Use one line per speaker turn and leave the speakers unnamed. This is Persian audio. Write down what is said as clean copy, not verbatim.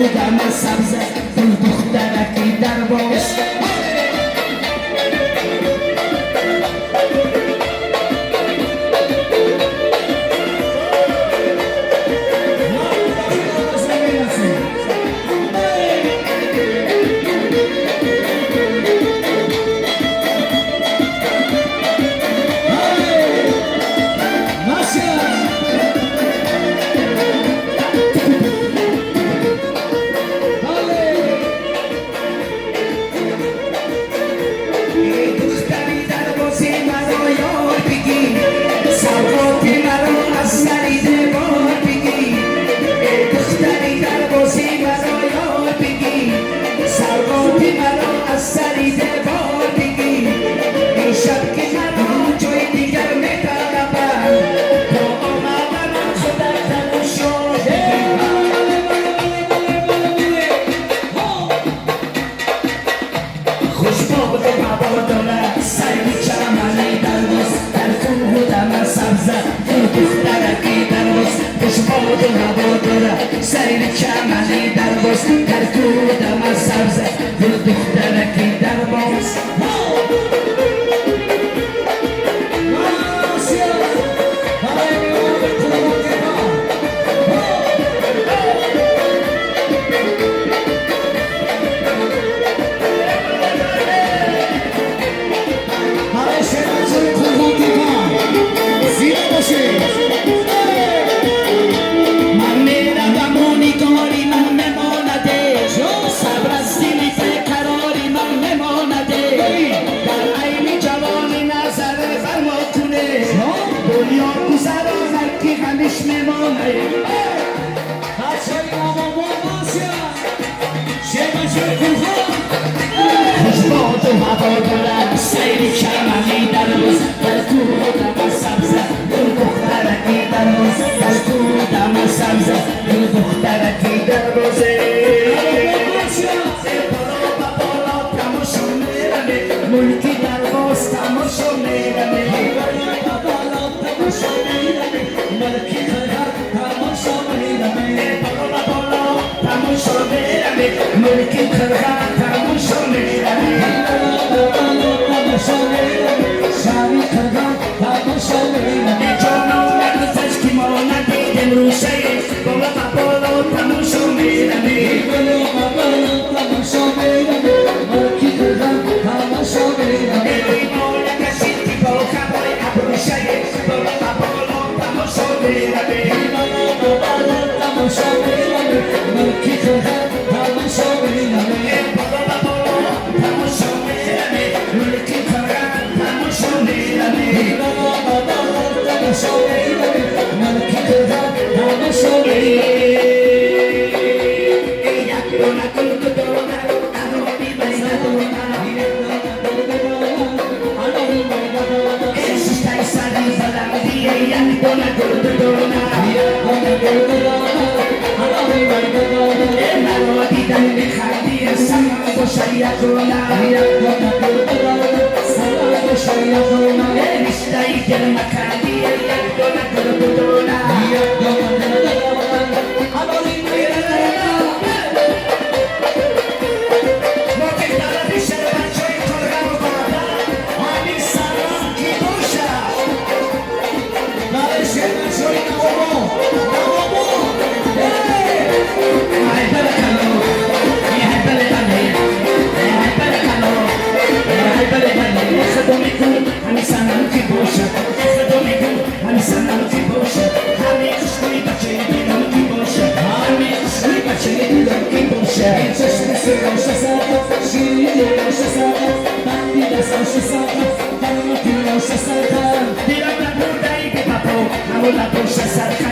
دم سبز گل دخترکی در باز سیر چمنی در باز در کودم سبز گل دخترکی در باز خوشباد و هوا دارد سیر چمنی در روز در کودم سبز گل دخترکی در روز در کودم سبز گل دخترکی در روز بالا تماشا میرمه ملکی در باز تماشا میرمه بالا تماشا میرمه ملکی تماشا میرمه بالا تماشا میرمه ملکی تماشا میرمه شامی خرگان تماشا میرمه جانم نرزش کی ما ندیدم روشه بالا تماشا میرمه بالا تماشا میرمه ملکی خرگان تماشا میرمه ایمان کشید کی با خبای ابروشه بالا تماشا میرمه بالا تماشا میرمه ملکی خرگان تماشا میرمه La